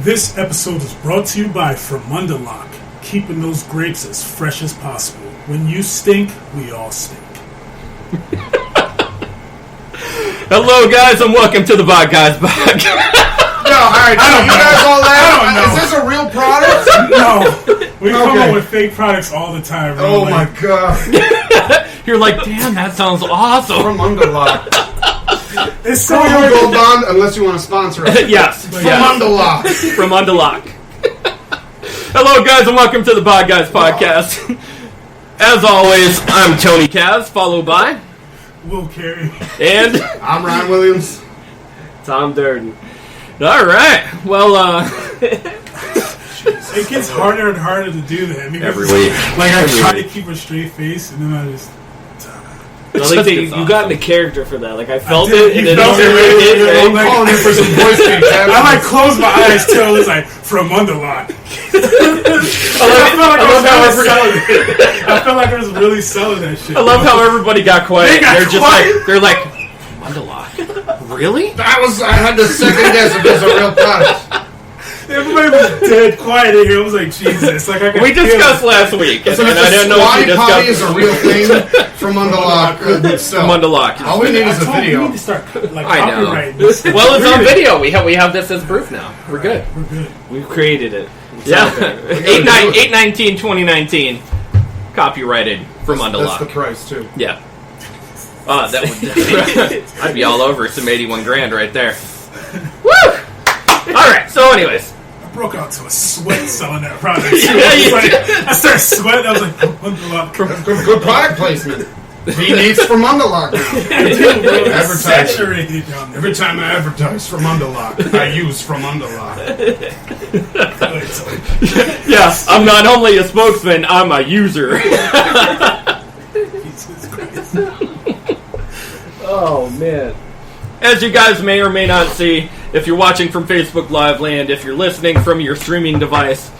This episode is brought to you by schmegma-lock, keeping those grapes as fresh as possible. When you stink, we all stink. Hello, guys, and welcome to the Podguyz Podcast. No, alright, you guys all laugh. Is this a real product? No. We come up with fake products all the time. Oh my god. You're like, damn, that sounds awesome. Schmegma-lock. It's so Don't hard go bond unless you want to sponsor us. Yes. Schmegma-lock. Schmegma-lock. Hello, guys, and welcome to the Podguyz Podcast. As always, I'm Tony Kaz, followed by Will Carey. And I'm Ryan Williams. Tom Durden. all right. Well, It gets harder and harder to do that. Because every week. Like, I try to keep a straight face, and then I just... I like that you got into character for that. Like, I felt did. it, and You then felt it, it right? hit, I'm Like- calling you for some voice feedback. I like close my eyes till it's like schmegma-lock. I felt like I was really selling that shit. I love how everybody got quiet. They got quiet. They're like, Schmegma-lock? Really? I had the second guess if it was a real product. Everybody was dead quiet in here. I was like, Jesus. Like, I could We feel discussed it. last week, and So if I didn't the know if we squatty potty discussed is a real thing, schmegma-lock Schmegma-lock. All we need is a I told you, video. we need to start like I know. copyrighting this. Well, it's on Read it. video. We have this as proof now. We're good. We're good. We've created it. It's Yeah. out there. 8/19/2019. Copyrighted from That's the Underlock. price, too. Yeah. That would. I'd be all over some 81 grand right there. Woo! All right. So, anyways. I broke out to a sweat selling that product. Yeah, you I started sweating. I was like, schmegma-lock. Good product placement. He needs schmegma-lock now. Advertise. Saturated down there. Every time I advertise schmegma-lock, I use schmegma-lock. Yeah. I'm not only a spokesman. I'm a user. Jesus Christ. Oh, man. As you guys may or may not see, if you're watching from Facebook Live Land, if you're listening from your streaming device,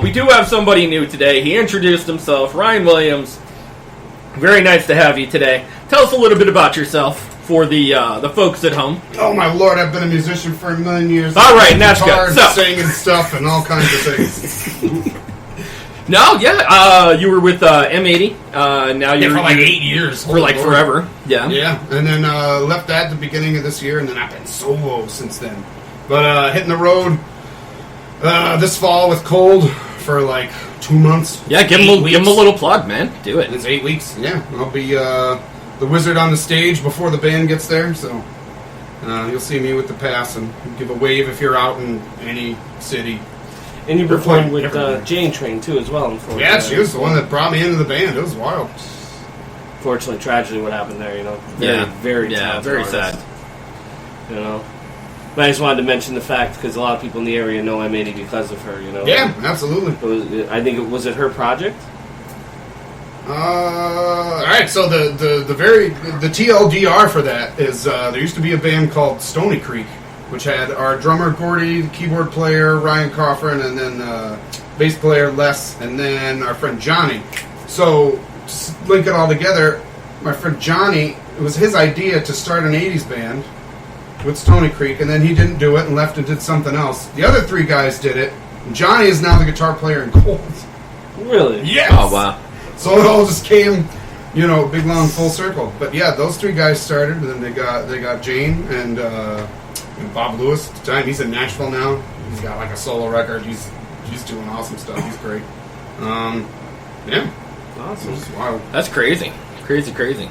we do have somebody new today. He introduced himself, Ryan Williams. Very nice to have you today. Tell us a little bit about yourself for the folks at home. Oh my lord, I've been a musician for a million years. All right, that's Guitar good. and So- singing stuff and all kinds of things. No, yeah, you were with M80. Now you're for like 8 years. for like forever. Yeah. Yeah, and then left that at the beginning of this year, and then I've been solo since then. But hitting the road this fall with Cold for like 2 months. Yeah, give him a little plug, man. Do it. It's 8 weeks. Yeah, I'll be the wizard on the stage before the band gets there. So you'll see me with the pass and give a wave if you're out in any city. And you We're performed playing with everywhere. Jane Train, too, as well. Unfortunately. Yeah, she was the one that brought me into the band. It was wild. Unfortunately, tragedy, what happened there, you know. Very talented very artist, sad. You know. But I just wanted to mention the fact, because a lot of people in the area know M80 because of her, you know. Yeah, absolutely. I think was it her project? All right, so the TLDR for that is there used to be a band called Stony Creek, which had our drummer Gordy, the keyboard player Ryan Coffin, and then bass player Les, and then our friend Johnny. So to link it all together, my friend Johnny, it was his idea to start an 80s band with Stony Creek, and then he didn't do it and left and did something else. The other three guys did it, and Johnny is now the guitar player in Cold. Really? Yes! Oh wow. So it all just came, big long full circle. But yeah, those three guys started, and then they got Jane and Bob Lewis at the time. He's in Nashville now. He's got like a solo record. He's doing awesome stuff. He's great. Yeah, Awesome. it's wild. That's crazy. Crazy.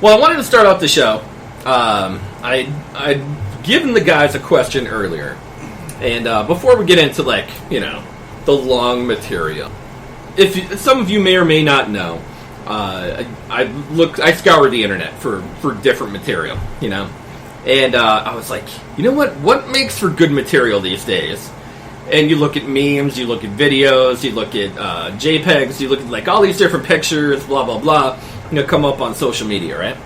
Well, I wanted to start off the show. I'd given the guys a question earlier. And before we get into, the long material, some of you may or may not know, I scoured the internet for different material, And I was like, you know what makes for good material these days? And you look at memes, you look at videos, you look at JPEGs, you look at all these different pictures, blah blah blah, come up on social media, right?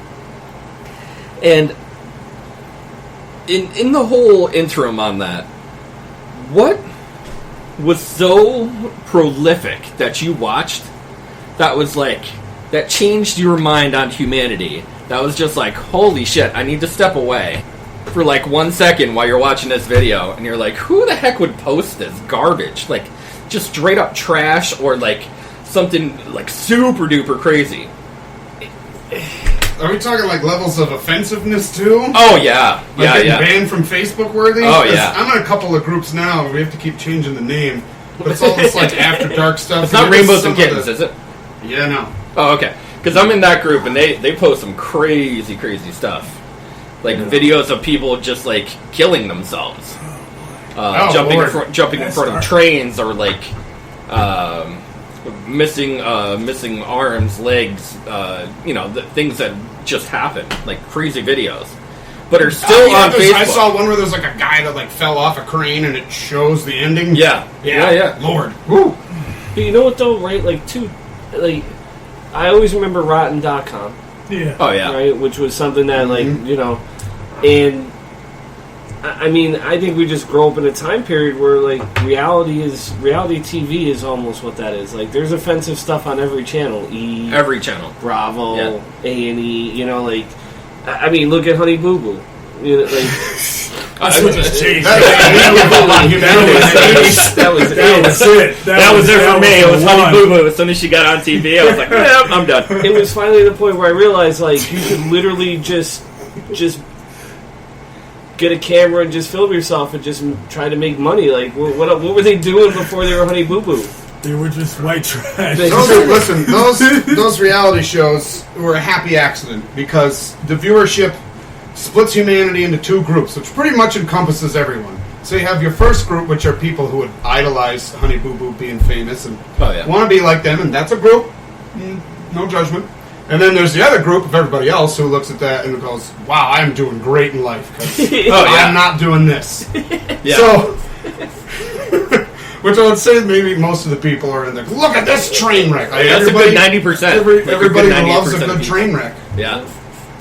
And in the whole interim on that, what was so prolific that you watched that changed your mind on humanity? That was just like, holy shit, I need to step away for like 1 second while you're watching this video, and you're like, who the heck would post this garbage? Like, just straight up trash, or like something like super duper crazy. Are we talking like levels of offensiveness too? Oh yeah, Like getting banned from Facebook worthy? Oh yeah. I'm in a couple of groups now. We have to keep changing the name, but it's all this like after dark stuff. It's not Rainbows and Kittens, is it? Yeah, no. Oh, okay. Because I'm in that group, and they post some crazy stuff, like videos of people just like killing themselves, jumping in front of trains, or like missing arms, legs, the things that just happen, like crazy videos, but are still on Facebook. I saw one where there's like a guy that like fell off a crane, and it shows the ending. Yeah. Lord, woo. But you know what though, right? Like I always remember Rotten.com. Yeah. Oh yeah. Right, which was something that and I mean, I think we just grow up in a time period where like reality TV is almost what that is. Like, there's offensive stuff on every channel. Every channel. Bravo, A&E. I mean, look at Honey Boo Boo. That's what just changed. That was it for me. It was Honey Boo Boo. As soon as she got on TV, I was like, "Yep, I'm done." It was finally the point where I realized, like, you could literally just get a camera and just film yourself and just try to make money. Like, what were they doing before they were Honey Boo Boo? They were just white trash. Those reality shows were a happy accident because the viewership splits humanity into two groups, which pretty much encompasses everyone. So you have your first group, which are people who would idolize Honey Boo Boo being famous and want to be like them, and that's a group. No judgment. And then there's the other group of everybody else who looks at that and goes, wow, I'm doing great in life because I'm not doing this. So, which I would say maybe most of the people are in there. Look at this train wreck. Like, that's a good 90%. Everybody loves a good train wreck. Yeah.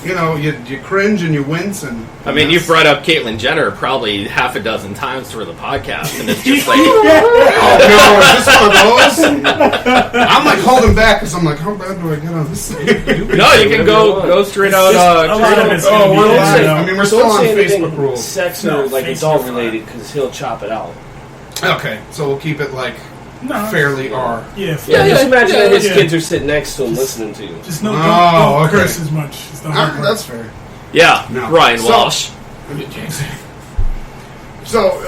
You cringe and you wince. I mean, you've brought up Caitlyn Jenner probably half a dozen times for the podcast, and it's just like, oh no, is this one of those? I'm like holding back because I'm like, how bad do I get on this thing? No, you can go straight out. We're still on Facebook rules. Sex or like adult related because he'll chop it out. Okay, so we'll keep it like fairly R. Just imagine that his kids are sitting next to him listening to you. Just don't curse as much. That's fair. Yeah, no. Ryan Walsh. So,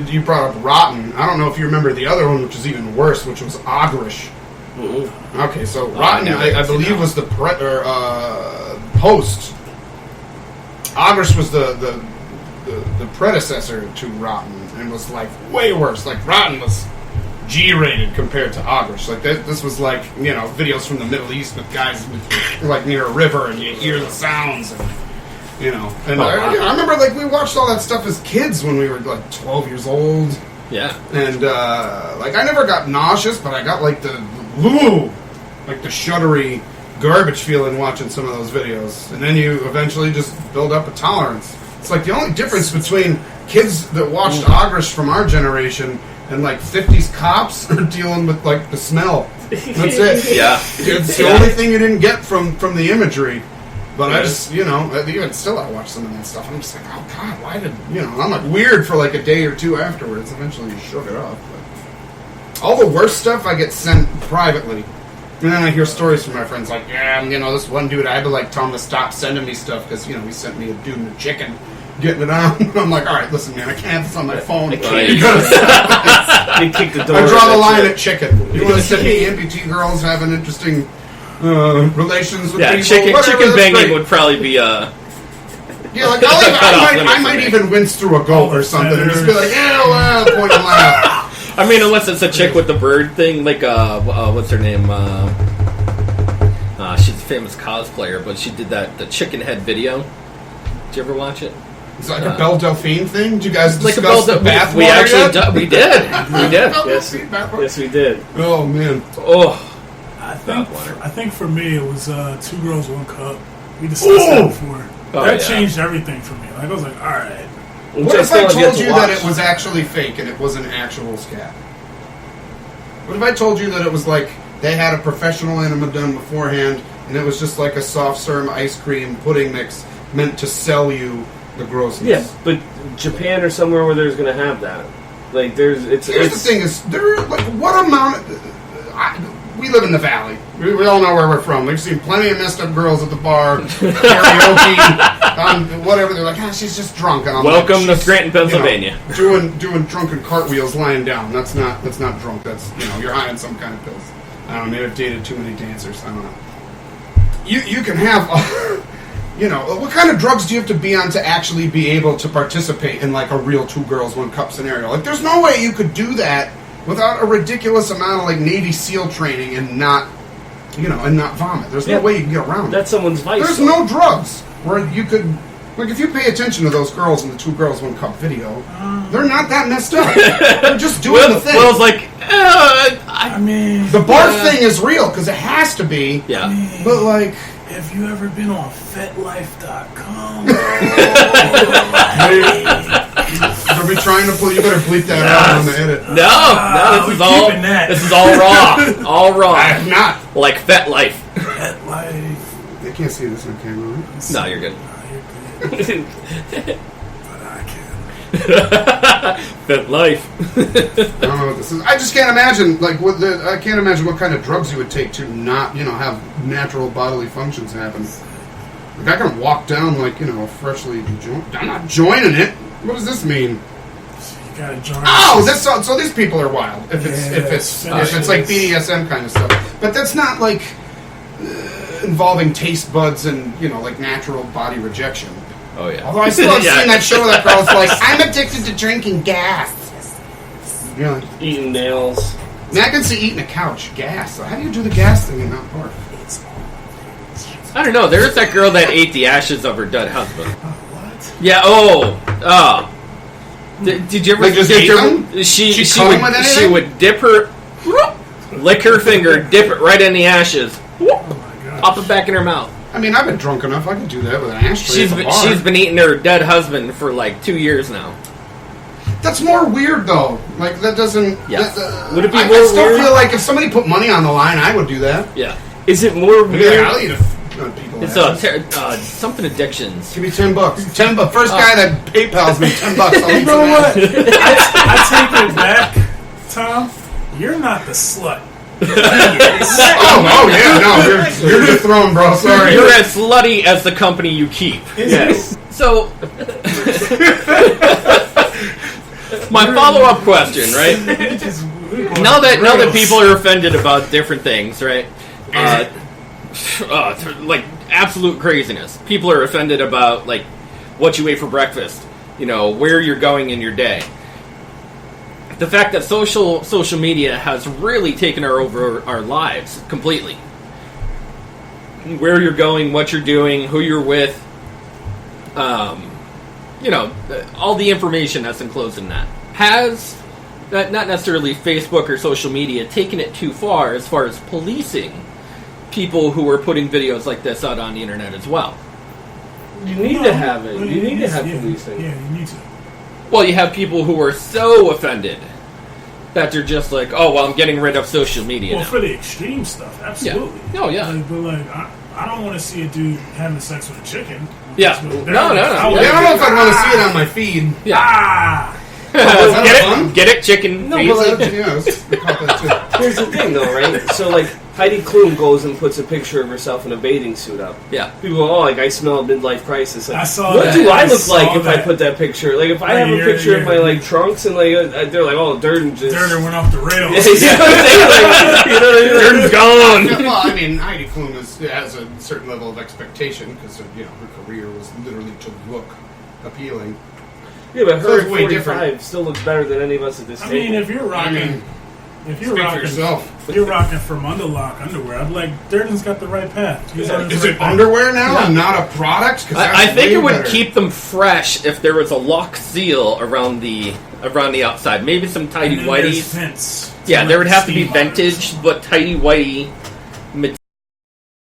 you brought up Rotten. I don't know if you remember the other one, which is even worse, which was Ogrish. Mm-hmm. Okay, so Rotten, I believe, was the host. Ogrish was the predecessor to Rotten, and was like way worse. Like, Rotten was G-rated compared to Ogrish. Like, this was like, videos from the Middle East with guys like near a river, and you hear the sounds, and I remember like we watched all that stuff as kids when we were like 12 years old. Yeah. And like I never got nauseous, but I got like the shuddery garbage feeling watching some of those videos. And then you eventually just build up a tolerance. It's like the only difference between kids that watched Ogrish from our generation and like 50s cops are dealing with like the smell. That's it. Yeah. It's the only thing you didn't get from the imagery. But I just, even still I watch some of that stuff. I'm just like, oh God, why did, I'm like weird for like a day or two afterwards. Eventually you shook it off. But all the worst stuff I get sent privately. And then I hear stories from my friends like, this one dude, I had to like tell him to stop sending me stuff because, he sent me a dude and a chicken getting it on. I'm like, all right, listen, man, I can't have this on my phone. You gotta stop this. Kick the door. I draw the line at chicken. You want to send me amputee girls having interesting relations with people? Chicken banging would probably be like I might even wince through a goat or something and just be like, point and laugh. I mean, unless it's a chick with the bird thing, like what's her name? She's a famous cosplayer, but she did the chicken head video. Did you ever watch it? It's like a Belle Delphine thing. Did you guys like discuss the bath? We actually we did. Yes, we did. Oh man. Oh. I think for me it was 2 Girls, 1 Cup. We discussed that before. That changed everything for me. Like I was like, all right. What if I told you that it was actually fake and it was an actual scat? What if I told you that it was like they had a professional enema done beforehand and it was just like a soft serve ice cream pudding mix meant to sell you the grossness. Yeah, but Japan or somewhere where there's going to have that. Like, here's the thing is, what amount... we live in the valley. We all know where we're from. We've seen plenty of messed up girls at the bar, karaoke, whatever. They're like, she's just drunk. And I'm welcome to Scranton, Pennsylvania. Doing drunken cartwheels lying down. That's not drunk. That's, you're high on some kind of pills. I don't know, maybe I've dated too many dancers. I don't know. You can have, what kind of drugs do you have to be on to actually be able to participate in like a real 2 girls, 1 cup scenario? Like, there's no way you could do that without a ridiculous amount of like Navy SEAL training and not vomit. There's no way you can get around it. That's someone's vice. There's no drugs where you could, like, if you pay attention to those girls in the 2 girls, 1 cup video, they're not that messed up. They're just doing the thing. Will's like, I mean, the barf thing is real because it has to be. Yeah. But like, have you ever been on FetLife.com? Are we trying to pull? You better bleep that out on the edit. No, this is all raw. All raw. I have not. Like FetLife. FetLife. They can't see this on camera, right? No, you're good. You're good. But I can. FetLife. I don't know what this is. I just can't imagine, I can't imagine what kind of drugs you would take to not, have natural bodily functions happen. Like, I can walk down, freshly joined. I'm not joining it. What does this mean? You gotta join. Oh, so these people are wild. If it's like BDSM kind of stuff, but that's not like involving taste buds and like natural body rejection. Oh yeah. Although I still have seen that show that girl's like, I'm addicted to drinking gas. Yeah. Eating nails. I mean, I can see eating a couch. Gas. So how do you do the gas thing and not barf? I don't know. There's that girl that ate the ashes of her dead husband. What? Yeah. Did you ever? Like, just ate them? She would dip her, lick her finger, dip it right in the ashes, Oh my god. pop it back in her mouth. I mean, I've been drunk enough. I could do that with an ashtray. She's been eating her dead husband for like 2 years now. That's more weird, though. Like, that doesn't... Yeah. Would it be I more still weird? feel like if somebody put money on the line, I would do that. Yeah. Is it more Maybe weird? I'll eat people. It's something addictions. Give me $10. $10. First guy that PayPal's me $10. I'll eat You know some what? ass. I take it back, Tom. You're not the slut. Oh yeah, no, you're just thrown, bro. Sorry. You're as slutty as the company you keep. Yes. So, my follow-up question, right? Now that people are offended about different things, right? Like absolute craziness. People are offended about like what you ate for breakfast, where you're going in your day. The fact that social media has really taken over our lives completely. Where you're going, what you're doing, who you're with, all the information that's enclosed in that. Has, not necessarily Facebook or social media, taken it too far as policing people who are putting videos like this out on the internet as well? You need to have it. You need to have policing. Yeah, you need to. Well, you have people who are so offended that they're just like, oh, well, I'm getting rid of social media now. For the extreme stuff, absolutely. Yeah. Oh, yeah. I don't want to see a dude having sex with a chicken. Yeah. No. I don't know if I'd want to see it on my feed. Yeah. Get it, chicken. No, but Here's the thing, though, right? So, like, Heidi Klum goes and puts a picture of herself in a bathing suit up. Yeah. People go, I smell a midlife crisis. Like, I saw what that. do I look like if that. I put that picture? Like, if I have a picture of my, trunks and, they're like, Durden just... Durden went off the rails. Durden's gone. Well, I mean, Heidi Klum has a certain level of expectation because, her career was literally to look appealing. Yeah, but her at way 45 different. still looks better than any of us at this table. I mean, if you're rocking... If you're rocking from Underlock underwear, I'm like, Durden's got the right path. Is it underwear now and not a product? I think it would keep them fresh if there was a lock seal around the outside. Maybe some tidy whities. Vents. Yeah, there would have to be vintage, but tidy whitey